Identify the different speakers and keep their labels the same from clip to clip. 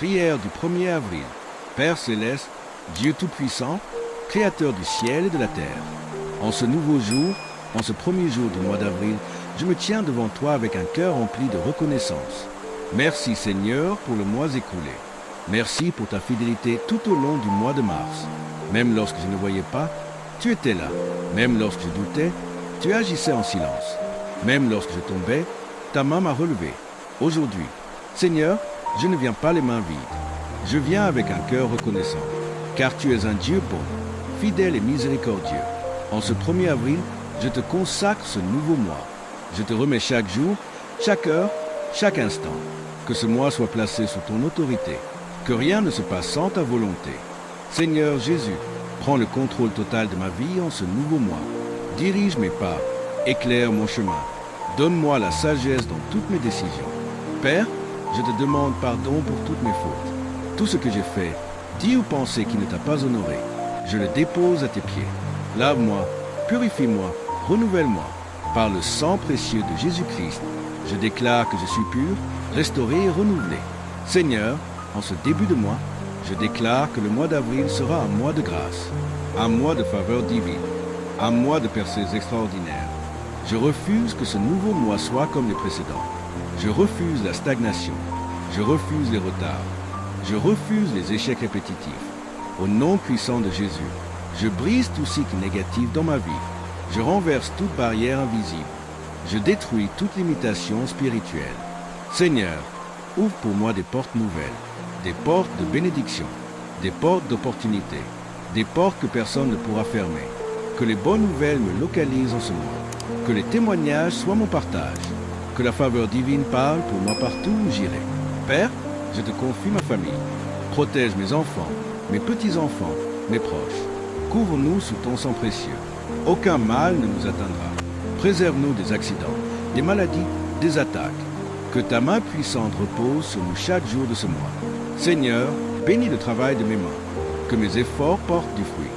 Speaker 1: Prière du 1er avril. Père céleste, Dieu Tout-Puissant, Créateur du ciel et de la terre. En ce nouveau jour, en ce premier jour du mois d'avril, je me tiens devant toi avec un cœur rempli de reconnaissance. Merci Seigneur pour le mois écoulé. Merci pour ta fidélité tout au long du mois de mars. Même lorsque je ne voyais pas, tu étais là. Même lorsque je doutais, tu agissais en silence. Même lorsque je tombais, ta main m'a relevé. Aujourd'hui, Seigneur, je ne viens pas les mains vides. Je viens avec un cœur reconnaissant, car tu es un Dieu bon, fidèle et miséricordieux. En ce 1er avril, je te consacre ce nouveau mois. Je te remets chaque jour, chaque heure, chaque instant. Que ce mois soit placé sous ton autorité. Que rien ne se passe sans ta volonté. Seigneur Jésus, prends le contrôle total de ma vie en ce nouveau mois. Dirige mes pas, éclaire mon chemin. Donne-moi la sagesse dans toutes mes décisions. Père, je te demande pardon pour toutes mes fautes. Tout ce que j'ai fait, dit ou pensé qui ne t'a pas honoré, je le dépose à tes pieds. Lave-moi, purifie-moi, renouvelle-moi. Par le sang précieux de Jésus-Christ, je déclare que je suis pur, restauré et renouvelé. Seigneur, en ce début de mois, je déclare que le mois d'avril sera un mois de grâce, un mois de faveur divine, un mois de percées extraordinaires. Je refuse que ce nouveau mois soit comme les précédents. Je refuse la stagnation. Je refuse les retards. Je refuse les échecs répétitifs. Au nom puissant de Jésus, je brise tout cycle négatif dans ma vie. Je renverse toute barrière invisible. Je détruis toute limitation spirituelle. Seigneur, ouvre pour moi des portes nouvelles, des portes de bénédiction, des portes d'opportunité, des portes que personne ne pourra fermer. Que les bonnes nouvelles me localisent en ce mois. Que les témoignages soient mon partage. Que la faveur divine parle pour moi partout où j'irai. Père, je te confie ma famille. Protège mes enfants, mes petits-enfants, mes proches. Couvre-nous sous ton sang précieux. Aucun mal ne nous atteindra. Préserve-nous des accidents, des maladies, des attaques. Que ta main puissante repose sur nous chaque jour de ce mois. Seigneur, bénis le travail de mes mains. Que mes efforts portent du fruit.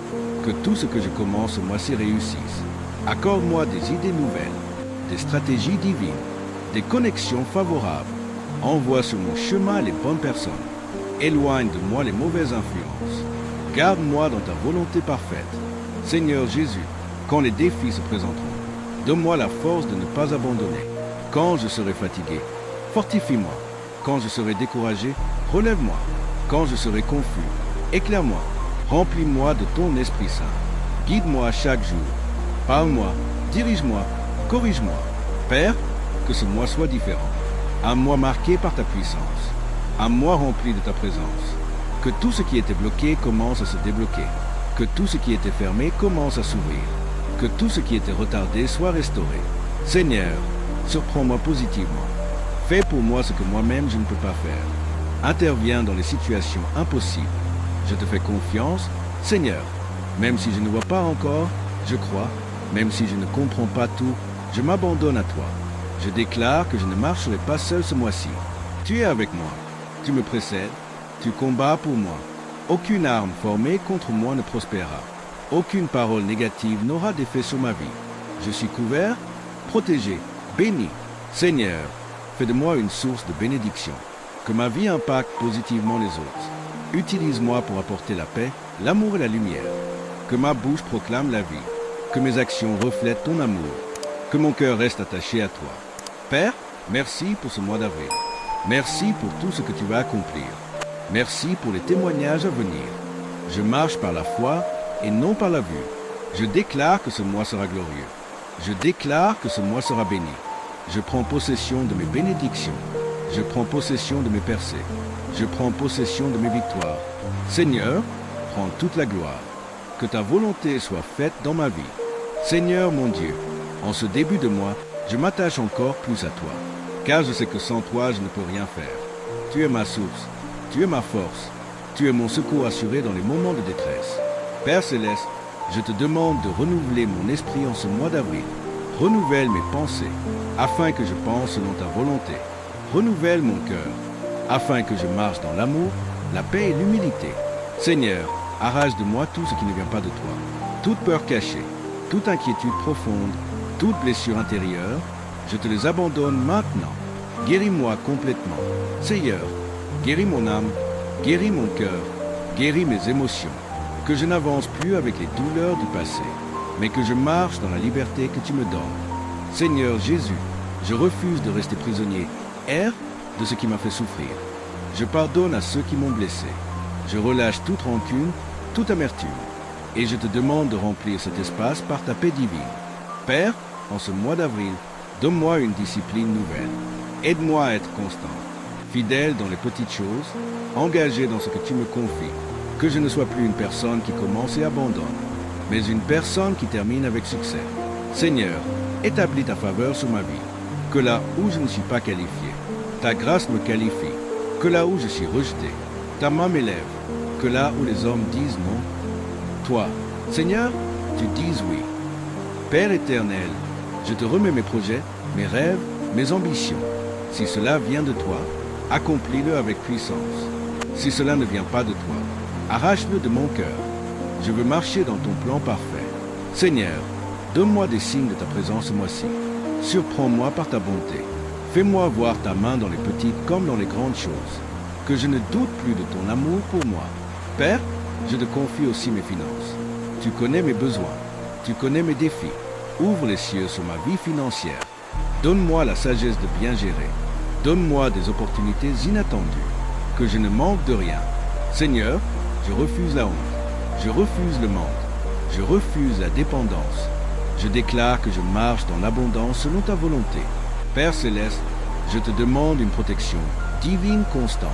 Speaker 1: Que tout ce que je commence ce mois-ci réussisse. Accorde-moi des idées nouvelles, des stratégies divines, des connexions favorables. Envoie sur mon chemin les bonnes personnes. Éloigne de moi les mauvaises influences. Garde-moi dans ta volonté parfaite. Seigneur Jésus, quand les défis se présenteront, donne-moi la force de ne pas abandonner. Quand je serai fatigué, fortifie-moi. Quand je serai découragé, relève-moi. Quand je serai confus, éclaire-moi. Remplis-moi de ton Esprit Saint. Guide-moi chaque jour. Parle-moi, dirige-moi, corrige-moi. Père, que ce mois soit différent. Un mois marqué par ta puissance. Un mois rempli de ta présence. Que tout ce qui était bloqué commence à se débloquer. Que tout ce qui était fermé commence à s'ouvrir. Que tout ce qui était retardé soit restauré. Seigneur, surprends-moi positivement. Fais pour moi ce que moi-même je ne peux pas faire. Interviens dans les situations impossibles. Je te fais confiance, Seigneur. Même si je ne vois pas encore, je crois. Même si je ne comprends pas tout, je m'abandonne à toi. Je déclare que je ne marcherai pas seul ce mois-ci. Tu es avec moi. Tu me précèdes. Tu combats pour moi. Aucune arme formée contre moi ne prospérera. Aucune parole négative n'aura d'effet sur ma vie. Je suis couvert, protégé, béni. Seigneur, fais de moi une source de bénédiction. Que ma vie impacte positivement les autres. Utilise-moi pour apporter la paix, l'amour et la lumière. Que ma bouche proclame la vie. Que mes actions reflètent ton amour. Que mon cœur reste attaché à toi. Père, merci pour ce mois d'avril. Merci pour tout ce que tu vas accomplir. Merci pour les témoignages à venir. Je marche par la foi et non par la vue. Je déclare que ce mois sera glorieux. Je déclare que ce mois sera béni. Je prends possession de mes bénédictions. Je prends possession de mes percées. Je prends possession de mes victoires. Seigneur, prends toute la gloire. Que ta volonté soit faite dans ma vie. Seigneur mon Dieu, en ce début de mois, je m'attache encore plus à toi, car je sais que sans toi, je ne peux rien faire. Tu es ma source, tu es ma force, tu es mon secours assuré dans les moments de détresse. Père céleste, je te demande de renouveler mon esprit en ce mois d'avril. Renouvelle mes pensées, afin que je pense selon ta volonté. Renouvelle mon cœur, afin que je marche dans l'amour, la paix et l'humilité. Seigneur, arrache de moi tout ce qui ne vient pas de toi, toute peur cachée, toute inquiétude profonde, toute blessure intérieure, je te les abandonne maintenant. Guéris-moi complètement. Seigneur, guéris mon âme, Guéris mon cœur, guéris mes émotions, que je n'avance plus avec les douleurs du passé, mais que je marche dans la liberté que tu me donnes. Seigneur Jésus, je refuse de rester prisonnier, de ce qui m'a fait souffrir. Je pardonne à ceux qui m'ont blessé. Je relâche toute rancune, toute amertume, et je te demande de remplir cet espace par ta paix divine. Père, en ce mois d'avril, donne-moi une discipline nouvelle. Aide-moi à être constant, fidèle dans les petites choses, engagé dans ce que tu me confies. Que je ne sois plus une personne qui commence et abandonne, mais une personne qui termine avec succès. Seigneur, établis ta faveur sur ma vie, que là où je ne suis pas qualifié, ta grâce me qualifie, que là où je suis rejeté, ta main m'élève, que là où les hommes disent non, toi, Seigneur, tu dises oui. Père éternel, je te remets mes projets, mes rêves, mes ambitions. Si cela vient de toi, accomplis-le avec puissance. Si cela ne vient pas de toi, arrache-le de mon cœur. Je veux marcher dans ton plan parfait. Seigneur, donne-moi des signes de ta présence ce mois-ci. Surprends-moi par ta bonté. Fais-moi voir ta main dans les petites comme dans les grandes choses. Que je ne doute plus de ton amour pour moi. Père, je te confie aussi mes finances. Tu connais mes besoins. Tu connais mes défis. Ouvre les cieux sur ma vie financière. Donne-moi la sagesse de bien gérer. Donne-moi des opportunités inattendues. Que je ne manque de rien. Seigneur, je refuse la honte. Je refuse le manque. Je refuse la dépendance. Je déclare que je marche dans l'abondance selon ta volonté. Père céleste, je te demande une protection divine constante.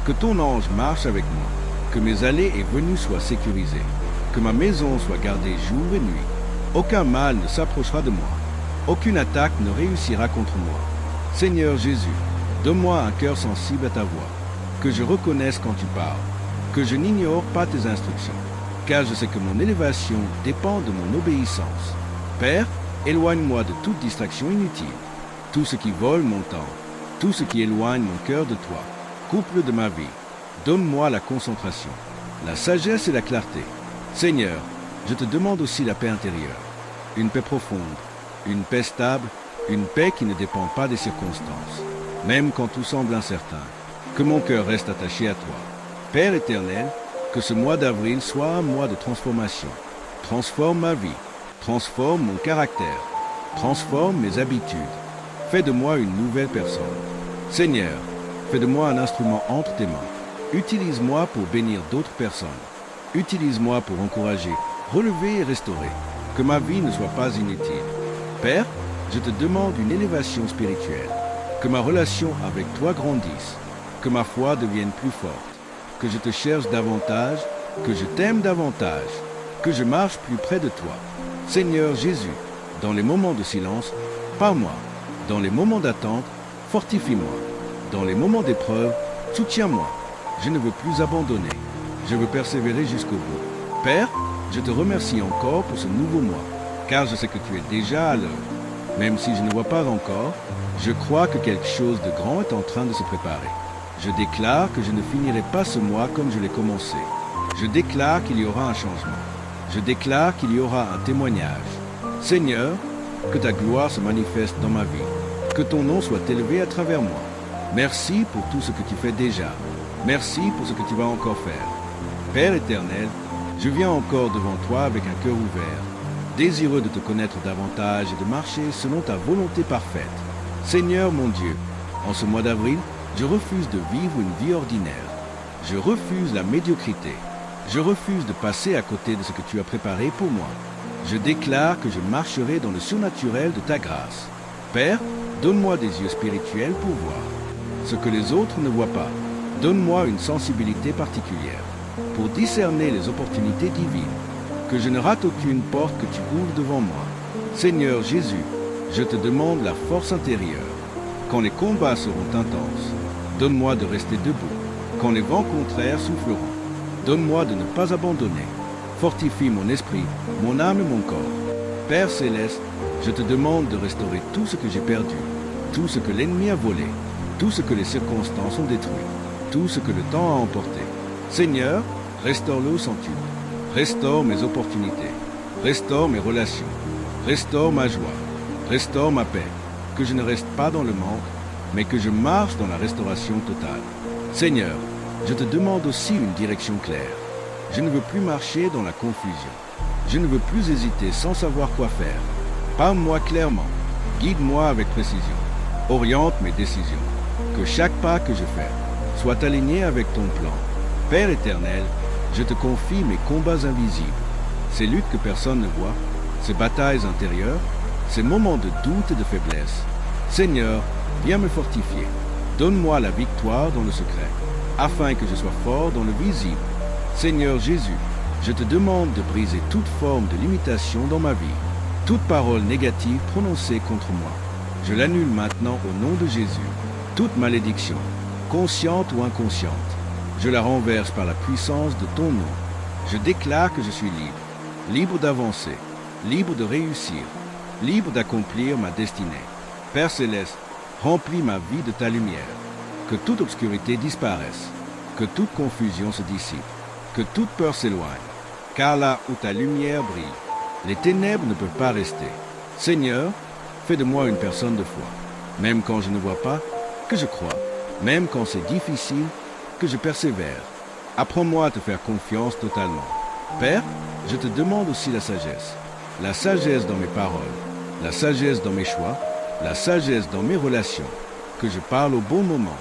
Speaker 1: Que ton ange marche avec moi. Que mes allées et venues soient sécurisées. Que ma maison soit gardée jour et nuit. Aucun mal ne s'approchera de moi. Aucune attaque ne réussira contre moi. Seigneur Jésus, donne-moi un cœur sensible à ta voix. Que je reconnaisse quand tu parles. Que je n'ignore pas tes instructions. Car je sais que mon élévation dépend de mon obéissance. Père, éloigne-moi de toute distraction inutile. Tout ce qui vole mon temps. Tout ce qui éloigne mon cœur de toi. Coupe-le de ma vie. Donne-moi la concentration, la sagesse et la clarté. Seigneur, je te demande aussi la paix intérieure. Une paix profonde, une paix stable, une paix qui ne dépend pas des circonstances. Même quand tout semble incertain, que mon cœur reste attaché à toi. Père éternel, que ce mois d'avril soit un mois de transformation. Transforme ma vie, transforme mon caractère, transforme mes habitudes. Fais de moi une nouvelle personne. Seigneur, fais de moi un instrument entre tes mains. Utilise-moi pour bénir d'autres personnes. Utilise-moi pour encourager, relever et restaurer. Que ma vie ne soit pas inutile. Père, je te demande une élévation spirituelle. Que ma relation avec toi grandisse. Que ma foi devienne plus forte. Que je te cherche davantage. Que je t'aime davantage. Que je marche plus près de toi. Seigneur Jésus, dans les moments de silence, parle-moi. Dans les moments d'attente, fortifie-moi. Dans les moments d'épreuve, soutiens-moi. Je ne veux plus abandonner. Je veux persévérer jusqu'au bout. Père, je te remercie encore pour ce nouveau mois, car je sais que tu es déjà à l'œuvre. Même si je ne vois pas encore, je crois que quelque chose de grand est en train de se préparer. Je déclare que je ne finirai pas ce mois comme je l'ai commencé. Je déclare qu'il y aura un changement. Je déclare qu'il y aura un témoignage. Seigneur, que ta gloire se manifeste dans ma vie. Que ton nom soit élevé à travers moi. Merci pour tout ce que tu fais déjà. Merci pour ce que tu vas encore faire. Père éternel, je viens encore devant toi avec un cœur ouvert, désireux de te connaître davantage et de marcher selon ta volonté parfaite. Seigneur mon Dieu, en ce mois d'avril, je refuse de vivre une vie ordinaire. Je refuse la médiocrité. Je refuse de passer à côté de ce que tu as préparé pour moi. Je déclare que je marcherai dans le surnaturel de ta grâce. Père, donne-moi des yeux spirituels pour voir ce que les autres ne voient pas. Donne-moi une sensibilité particulière pour discerner les opportunités divines, que je ne rate aucune porte que tu ouvres devant moi. Seigneur Jésus, je te demande la force intérieure. Quand les combats seront intenses, donne-moi de rester debout. Quand les vents contraires souffleront, donne-moi de ne pas abandonner. Fortifie mon esprit, mon âme et mon corps. Père céleste, je te demande de restaurer tout ce que j'ai perdu, tout ce que l'ennemi a volé, tout ce que les circonstances ont détruit, tout ce que le temps a emporté. Seigneur, restaure-le au centuple. Restaure mes opportunités. Restaure mes relations. Restaure ma joie. Restaure ma paix. Que je ne reste pas dans le manque, mais que je marche dans la restauration totale. Seigneur, je te demande aussi une direction claire. Je ne veux plus marcher dans la confusion. Je ne veux plus hésiter sans savoir quoi faire. Parle-moi clairement. Guide-moi avec précision. Oriente mes décisions. Que chaque pas que je fais soit aligné avec ton plan. Père éternel, je te confie mes combats invisibles, ces luttes que personne ne voit, ces batailles intérieures, ces moments de doute et de faiblesse. Seigneur, viens me fortifier. Donne-moi la victoire dans le secret, afin que je sois fort dans le visible. Seigneur Jésus, je te demande de briser toute forme de limitation dans ma vie, toute parole négative prononcée contre moi. Je l'annule maintenant au nom de Jésus. Toute malédiction, consciente ou inconsciente, je la renverse par la puissance de ton nom. Je déclare que je suis libre, libre d'avancer, libre de réussir, libre d'accomplir ma destinée. Père Céleste, remplis ma vie de ta lumière. Que toute obscurité disparaisse, que toute confusion se dissipe, que toute peur s'éloigne. Car là où ta lumière brille, les ténèbres ne peuvent pas rester. Seigneur, fais de moi une personne de foi, même quand je ne vois pas, que je crois, même quand c'est difficile, que je persévère. Apprends-moi à te faire confiance totalement. Père, je te demande aussi la sagesse dans mes paroles, la sagesse dans mes choix, la sagesse dans mes relations, que je parle au bon moment,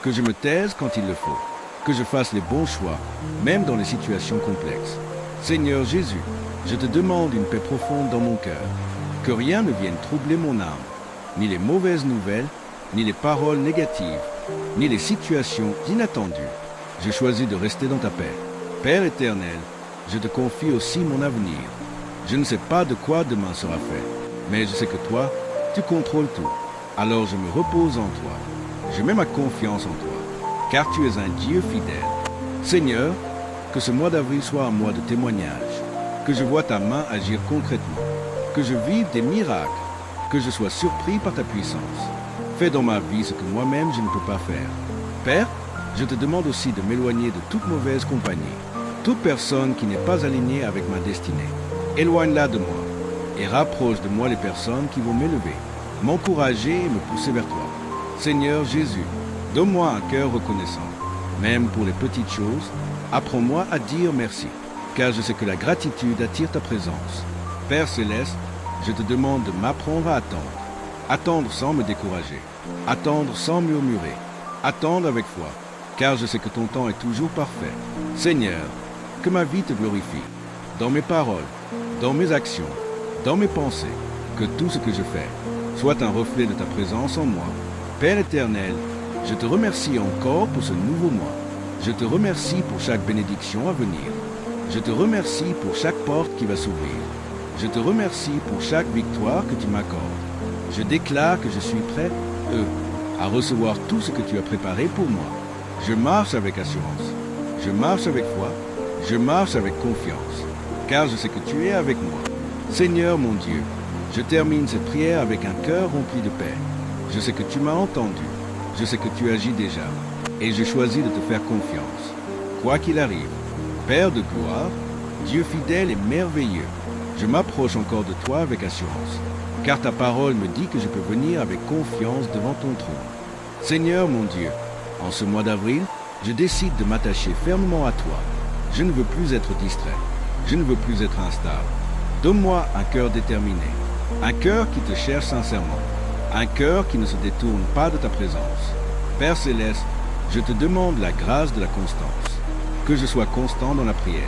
Speaker 1: que je me taise quand il le faut, que je fasse les bons choix, même dans les situations complexes. Seigneur Jésus, je te demande une paix profonde dans mon cœur, que rien ne vienne troubler mon âme, ni les mauvaises nouvelles, ni les paroles négatives, ni les situations inattendues. Je choisis de rester dans ta paix. Père éternel, je te confie aussi mon avenir. Je ne sais pas de quoi demain sera fait, mais je sais que toi, tu contrôles tout. Alors je me repose en toi. Je mets ma confiance en toi, car tu es un Dieu fidèle. Seigneur, que ce mois d'avril soit un mois de témoignage, que je vois ta main agir concrètement, que je vive des miracles, que je sois surpris par ta puissance. Fais dans ma vie ce que moi-même je ne peux pas faire. Père, je te demande aussi de m'éloigner de toute mauvaise compagnie, toute personne qui n'est pas alignée avec ma destinée. Éloigne-la de moi et rapproche de moi les personnes qui vont m'élever, m'encourager et me pousser vers toi. Seigneur Jésus, donne-moi un cœur reconnaissant, même pour les petites choses. Apprends-moi à dire merci, car je sais que la gratitude attire ta présence. Père Céleste, je te demande de m'apprendre à attendre. Attendre sans me décourager. Attendre sans murmurer. Attendre avec foi, car je sais que ton temps est toujours parfait. Seigneur, que ma vie te glorifie, dans mes paroles, dans mes actions, dans mes pensées, que tout ce que je fais soit un reflet de ta présence en moi. Père éternel, je te remercie encore pour ce nouveau mois. Je te remercie pour chaque bénédiction à venir. Je te remercie pour chaque porte qui va s'ouvrir. Je te remercie pour chaque victoire que tu m'accordes. Je déclare que je suis prêt, à recevoir tout ce que tu as préparé pour moi. Je marche avec assurance. Je marche avec foi. Je marche avec confiance, car je sais que tu es avec moi. Seigneur mon Dieu, je termine cette prière avec un cœur rempli de paix. Je sais que tu m'as entendu. Je sais que tu agis déjà. Et je choisis de te faire confiance. Quoi qu'il arrive, Père de gloire, Dieu fidèle et merveilleux, je m'approche encore de toi avec assurance, car ta parole me dit que je peux venir avec confiance devant ton trône. Seigneur mon Dieu, en ce mois d'avril, je décide de m'attacher fermement à toi. Je ne veux plus être distrait. Je ne veux plus être instable. Donne-moi un cœur déterminé, un cœur qui te cherche sincèrement, un cœur qui ne se détourne pas de ta présence. Père Céleste, je te demande la grâce de la constance, que je sois constant dans la prière,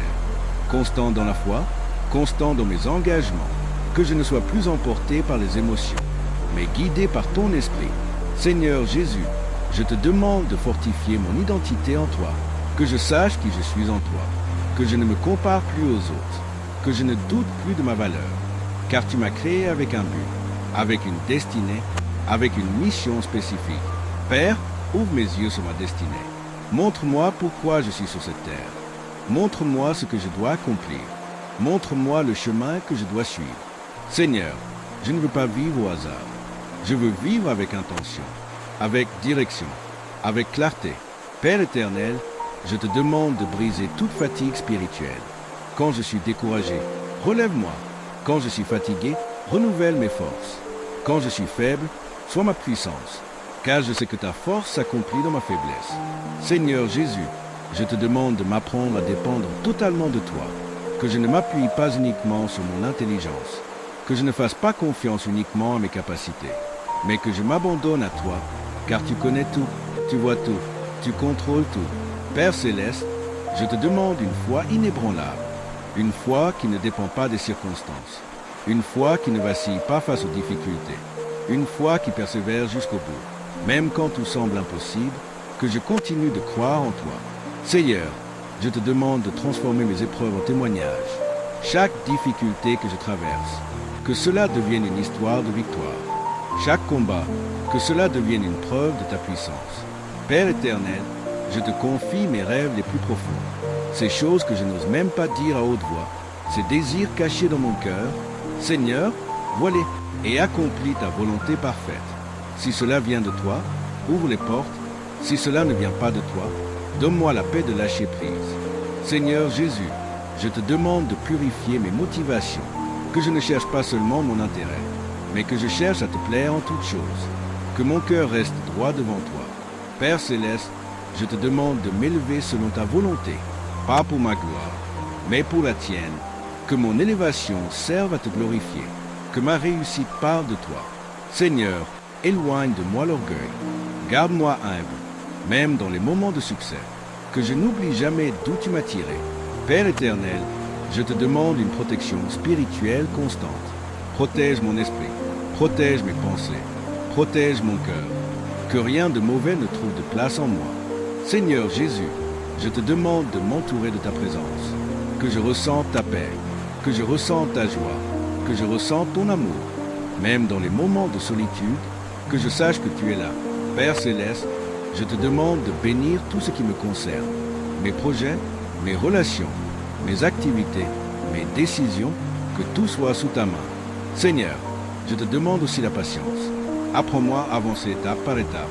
Speaker 1: constant dans la foi, constant dans mes engagements, que je ne sois plus emporté par les émotions, mais guidé par ton esprit. Seigneur Jésus, je te demande de fortifier mon identité en toi, que je sache qui je suis en toi, que je ne me compare plus aux autres, que je ne doute plus de ma valeur, car tu m'as créé avec un but, avec une destinée, avec une mission spécifique. Père, ouvre mes yeux sur ma destinée. Montre-moi pourquoi je suis sur cette terre. Montre-moi ce que je dois accomplir. Montre-moi le chemin que je dois suivre. Seigneur, je ne veux pas vivre au hasard. Je veux vivre avec intention, avec direction, avec clarté. Père éternel, je te demande de briser toute fatigue spirituelle. Quand je suis découragé, relève-moi. Quand je suis fatigué, renouvelle mes forces. Quand je suis faible, sois ma puissance, car je sais que ta force s'accomplit dans ma faiblesse. Seigneur Jésus, je te demande de m'apprendre à dépendre totalement de toi, que je ne m'appuie pas uniquement sur mon intelligence, que je ne fasse pas confiance uniquement à mes capacités, mais que je m'abandonne à toi, car tu connais tout, tu vois tout, tu contrôles tout. Père céleste, je te demande une foi inébranlable, une foi qui ne dépend pas des circonstances, une foi qui ne vacille pas face aux difficultés, une foi qui persévère jusqu'au bout, même quand tout semble impossible, que je continue de croire en toi. Seigneur, je te demande de transformer mes épreuves en témoignages, chaque difficulté que je traverse, que cela devienne une histoire de victoire, chaque combat, que cela devienne une preuve de ta puissance. Père éternel, je te confie mes rêves les plus profonds, ces choses que je n'ose même pas dire à haute voix, ces désirs cachés dans mon cœur. Seigneur, vois-les et accomplis ta volonté parfaite. Si cela vient de toi, ouvre les portes. Si cela ne vient pas de toi, donne-moi la paix de lâcher prise. Seigneur Jésus, je te demande de purifier mes motivations, que je ne cherche pas seulement mon intérêt, mais que je cherche à te plaire en toutes choses, que mon cœur reste droit devant toi. Père céleste, je te demande de m'élever selon ta volonté, pas pour ma gloire, mais pour la tienne, que mon élévation serve à te glorifier, que ma réussite parte de toi. Seigneur, éloigne de moi l'orgueil, garde-moi humble, même dans les moments de succès, que je n'oublie jamais d'où tu m'as tiré. Père éternel, je te demande une protection spirituelle constante. Protège mon esprit, protège mes pensées, protège mon cœur, que rien de mauvais ne trouve de place en moi. Seigneur Jésus, je te demande de m'entourer de ta présence, que je ressente ta paix, que je ressente ta joie, que je ressente ton amour, même dans les moments de solitude, que je sache que tu es là. Père céleste, je te demande de bénir tout ce qui me concerne, mes projets, mes relations, mes activités, mes décisions, que tout soit sous ta main. Seigneur, je te demande aussi la patience. Apprends-moi à avancer étape par étape.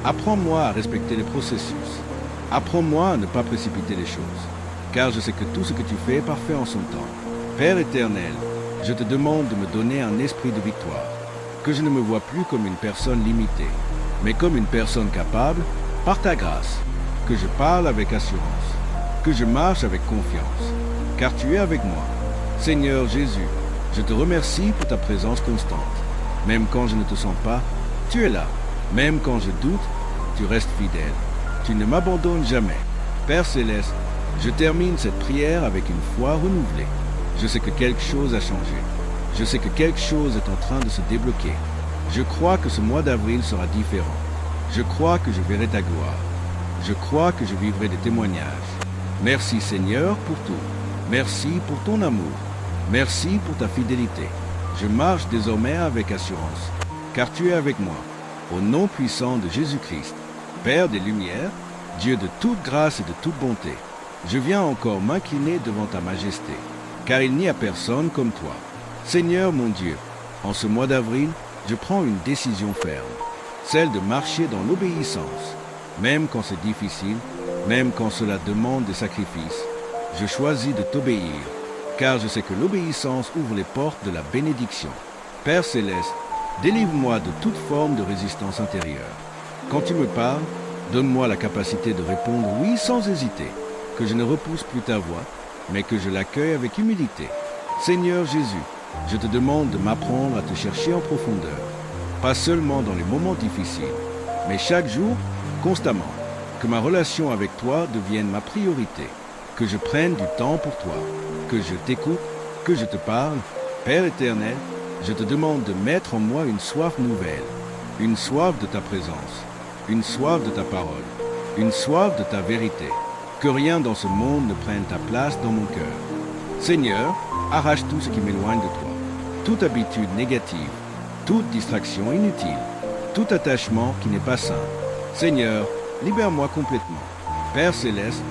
Speaker 1: Apprends-moi à respecter les processus. Apprends-moi à ne pas précipiter les choses, car je sais que tout ce que tu fais est parfait en son temps. Père éternel, je te demande de me donner un esprit de victoire, que je ne me vois plus comme une personne limitée, mais comme une personne capable, par ta grâce, que je parle avec assurance, que je marche avec confiance, car tu es avec moi. Seigneur Jésus, je te remercie pour ta présence constante. Même quand je ne te sens pas, tu es là. Même quand je doute, tu restes fidèle. Tu ne m'abandonnes jamais. Père céleste, je termine cette prière avec une foi renouvelée. Je sais que quelque chose a changé. Je sais que quelque chose est en train de se débloquer. Je crois que ce mois d'avril sera différent. Je crois que je verrai ta gloire. Je crois que je vivrai des témoignages. Merci Seigneur pour tout. Merci pour ton amour. Merci pour ta fidélité. Je marche désormais avec assurance, car tu es avec moi. Au nom puissant de Jésus-Christ, Père des Lumières, Dieu de toute grâce et de toute bonté, je viens encore m'incliner devant ta majesté, car il n'y a personne comme toi. Seigneur mon Dieu, en ce mois d'avril, je prends une décision ferme, celle de marcher dans l'obéissance, même quand c'est difficile, même quand cela demande des sacrifices. Je choisis de t'obéir, car je sais que l'obéissance ouvre les portes de la bénédiction. Père céleste, délivre-moi de toute forme de résistance intérieure. Quand tu me parles, donne-moi la capacité de répondre oui sans hésiter, que je ne repousse plus ta voix, mais que je l'accueille avec humilité. Seigneur Jésus, je te demande de m'apprendre à te chercher en profondeur, pas seulement dans les moments difficiles, mais chaque jour, constamment, que ma relation avec toi devienne ma priorité, que je prenne du temps pour toi, que je t'écoute, que je te parle. Père éternel, je te demande de mettre en moi une soif nouvelle, une soif de ta présence, une soif de ta parole, une soif de ta vérité, que rien dans ce monde ne prenne ta place dans mon cœur. Seigneur, arrache tout ce qui m'éloigne de toi, toute habitude négative, toute distraction inutile, tout attachement qui n'est pas sain. Seigneur, libère-moi complètement. Père céleste,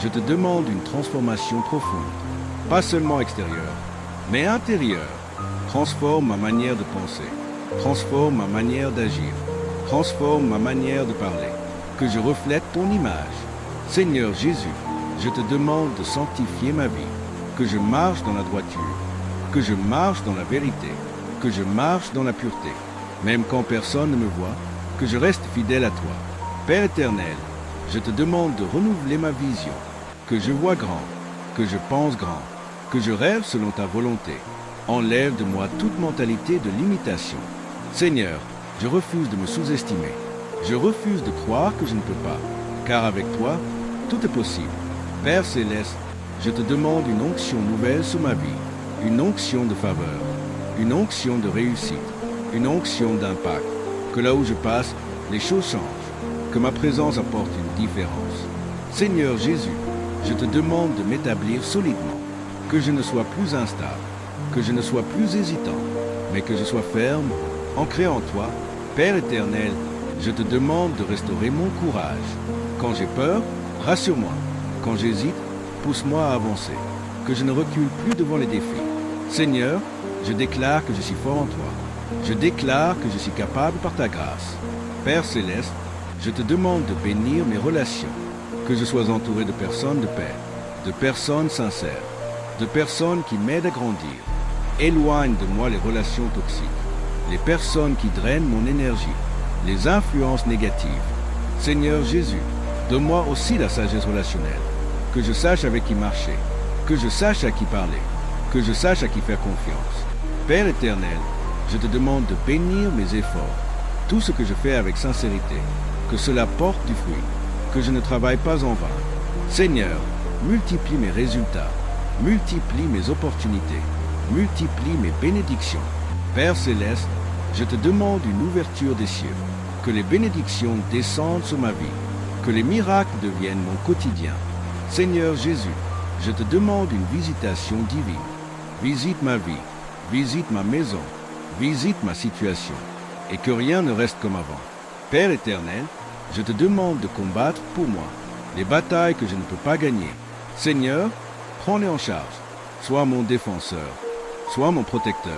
Speaker 1: je te demande une transformation profonde, pas seulement extérieure, mais intérieure. Transforme ma manière de penser, transforme ma manière d'agir, transforme ma manière de parler, que je reflète ton image. Seigneur Jésus, je te demande de sanctifier ma vie, que je marche dans la droiture, que je marche dans la vérité, que je marche dans la pureté, même quand personne ne me voit, que je reste fidèle à toi. Père éternel, je te demande de renouveler ma vision, que je vois grand, que je pense grand, que je rêve selon ta volonté. Enlève de moi toute mentalité de limitation. Seigneur, je refuse de me sous-estimer. Je refuse de croire que je ne peux pas, car avec toi, tout est possible. Père Céleste, je te demande une onction nouvelle sur ma vie, une onction de faveur, une onction de réussite, une onction d'impact, que là où je passe, les choses changent, que ma présence apporte une différence. Seigneur Jésus, je te demande de m'établir solidement, que je ne sois plus instable, que je ne sois plus hésitant, mais que je sois ferme, ancré en toi. Père éternel, je te demande de restaurer mon courage. Quand j'ai peur, rassure-moi. Quand j'hésite, pousse-moi à avancer, que je ne recule plus devant les défis. Seigneur, je déclare que je suis fort en toi. Je déclare que je suis capable par ta grâce. Père Céleste, je te demande de bénir mes relations, que je sois entouré de personnes de paix, de personnes sincères, de personnes qui m'aident à grandir. Éloigne de moi les relations toxiques, les personnes qui drainent mon énergie, les influences négatives. Seigneur Jésus, donne-moi aussi la sagesse relationnelle, que je sache avec qui marcher, que je sache à qui parler, que je sache à qui faire confiance. Père éternel, je te demande de bénir mes efforts, tout ce que je fais avec sincérité, que cela porte du fruit, que je ne travaille pas en vain. Seigneur, multiplie mes résultats, multiplie mes opportunités, multiplie mes bénédictions. Père Céleste, je te demande une ouverture des cieux, que les bénédictions descendent sur ma vie, que les miracles deviennent mon quotidien. Seigneur Jésus, je te demande une visitation divine. Visite ma vie, visite ma maison, visite ma situation, et que rien ne reste comme avant. Père éternel, je te demande de combattre pour moi les batailles que je ne peux pas gagner. Seigneur, prends-les en charge. Sois mon défenseur, sois mon protecteur,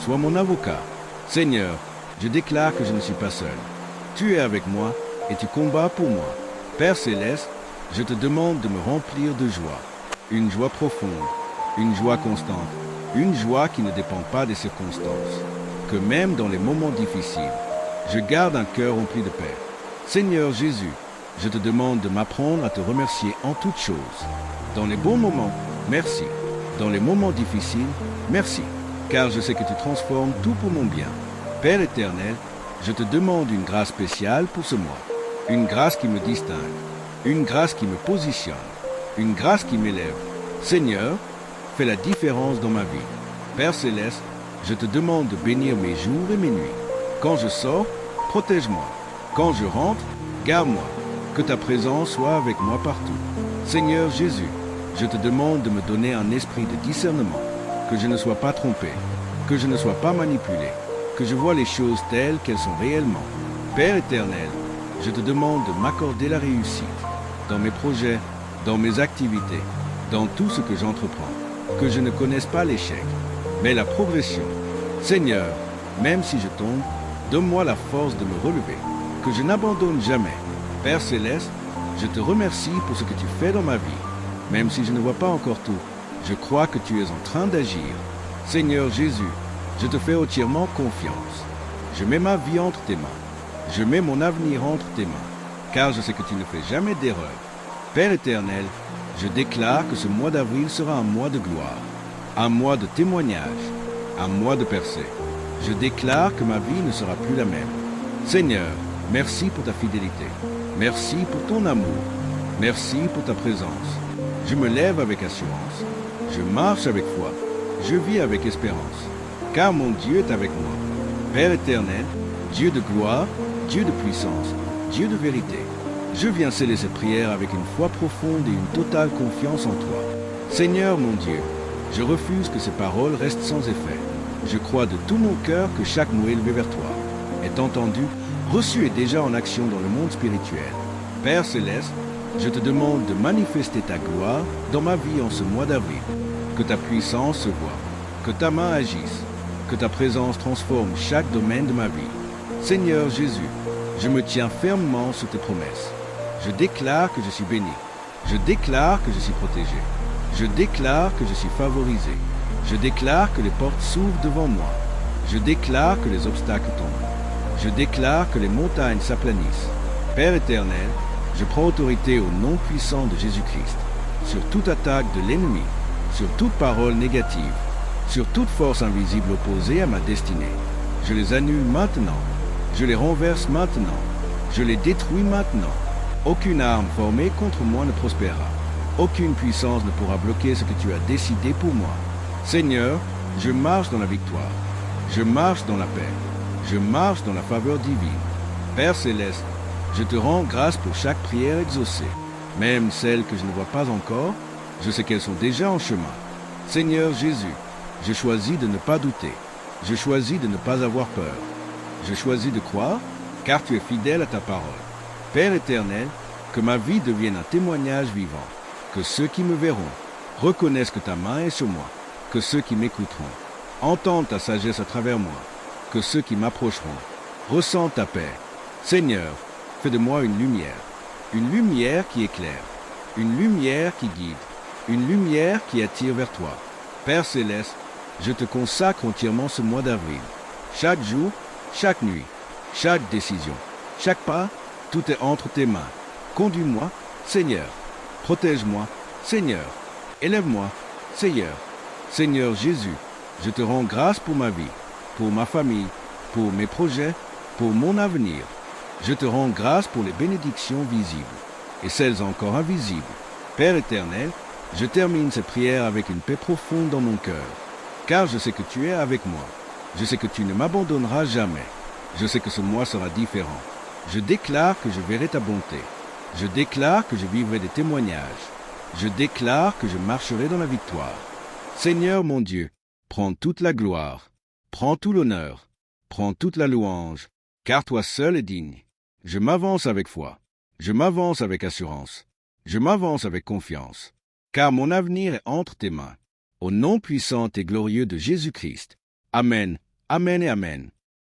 Speaker 1: sois mon avocat. Seigneur, je déclare que je ne suis pas seul. Tu es avec moi et tu combats pour moi. Père Céleste, je te demande de me remplir de joie, une joie profonde, une joie constante, une joie qui ne dépend pas des circonstances. Que même dans les moments difficiles, je garde un cœur rempli de paix. Seigneur Jésus, je te demande de m'apprendre à te remercier en toutes choses. Dans les bons moments, merci. Dans les moments difficiles, merci. Car je sais que tu transformes tout pour mon bien. Père éternel, je te demande une grâce spéciale pour ce mois. Une grâce qui me distingue. Une grâce qui me positionne. Une grâce qui m'élève. Seigneur, fais la différence dans ma vie. Père Céleste, je te demande de bénir mes jours et mes nuits. Quand je sors, protège-moi. Quand je rentre, garde-moi. Que ta présence soit avec moi partout. Seigneur Jésus, je te demande de me donner un esprit de discernement, que je ne sois pas trompé, que je ne sois pas manipulé, que je vois les choses telles qu'elles sont réellement. Père éternel, je te demande de m'accorder la réussite dans mes projets, dans mes activités, dans tout ce que j'entreprends, que je ne connaisse pas l'échec, mais la progression. Seigneur, même si je tombe, donne-moi la force de me relever, que je n'abandonne jamais. Père Céleste, je te remercie pour ce que tu fais dans ma vie. Même si je ne vois pas encore tout, je crois que tu es en train d'agir. Seigneur Jésus, je te fais entièrement confiance. Je mets ma vie entre tes mains. Je mets mon avenir entre tes mains, car je sais que tu ne fais jamais d'erreur. Père éternel, je déclare que ce mois d'avril sera un mois de gloire, un mois de témoignage, un mois de percée. Je déclare que ma vie ne sera plus la même. Seigneur, merci pour ta fidélité. Merci pour ton amour. Merci pour ta présence. Je me lève avec assurance. Je marche avec foi. Je vis avec espérance. Car mon Dieu est avec moi. Père éternel, Dieu de gloire, Dieu de puissance, Dieu de vérité. Je viens sceller cette prière avec une foi profonde et une totale confiance en toi. Seigneur mon Dieu, je refuse que ces paroles restent sans effet. Je crois de tout mon cœur que chaque mot élevé vers toi est entendu, reçu et déjà en action dans le monde spirituel. Père Céleste, je te demande de manifester ta gloire dans ma vie en ce mois d'avril. Que ta puissance se voie, que ta main agisse, que ta présence transforme chaque domaine de ma vie. Seigneur Jésus, je me tiens fermement sous tes promesses. Je déclare que je suis béni. Je déclare que je suis protégé. Je déclare que je suis favorisé. Je déclare que les portes s'ouvrent devant moi. Je déclare que les obstacles tombent. Je déclare que les montagnes s'aplanissent. Père éternel, Je prends autorité au nom puissant de Jésus-Christ sur toute attaque de l'ennemi, sur toute parole négative, sur toute force invisible opposée à ma destinée. Je les annule maintenant. Je les renverse maintenant. Je les détruis maintenant. Aucune arme formée contre moi ne prospérera. Aucune puissance ne pourra bloquer ce que tu as décidé pour moi. Seigneur, je marche dans la victoire. Je marche dans la paix. Je marche dans la faveur divine. Père céleste, je te rends grâce pour chaque prière exaucée. Même celles que je ne vois pas encore, je sais qu'elles sont déjà en chemin. Seigneur Jésus, je choisis de ne pas douter. Je choisis de ne pas avoir peur. Je choisis de croire, car tu es fidèle à ta parole. Père éternel, que ma vie devienne un témoignage vivant. Que ceux qui me verront reconnaissent que ta main est sur moi. Que ceux qui m'écouteront entendent ta sagesse à travers moi. Que ceux qui m'approcheront ressentent ta paix. Seigneur, fais de moi une lumière qui éclaire, une lumière qui guide, une lumière qui attire vers toi. Père céleste, je te consacre entièrement ce mois d'avril. Chaque jour, chaque nuit, chaque décision, chaque pas, tout est entre tes mains. Conduis-moi, Seigneur. Protège-moi, Seigneur. Élève-moi, Seigneur. Seigneur Jésus, je te rends grâce pour ma vie, pour ma famille, pour mes projets, pour mon avenir. Je te rends grâce pour les bénédictions visibles et celles encore invisibles. Père éternel, je termine cette prière avec une paix profonde dans mon cœur, car je sais que tu es avec moi. Je sais que tu ne m'abandonneras jamais. Je sais que ce mois sera différent. Je déclare que je verrai ta bonté. Je déclare que je vivrai des témoignages. Je déclare que je marcherai dans la victoire. Seigneur mon Dieu, prends toute la gloire, prends tout l'honneur, prends toute la louange, car toi seul es digne. Je m'avance avec foi, je m'avance avec assurance, je m'avance avec confiance, car mon avenir est entre tes mains. Au nom puissant et glorieux de Jésus-Christ. Amen, amen et amen.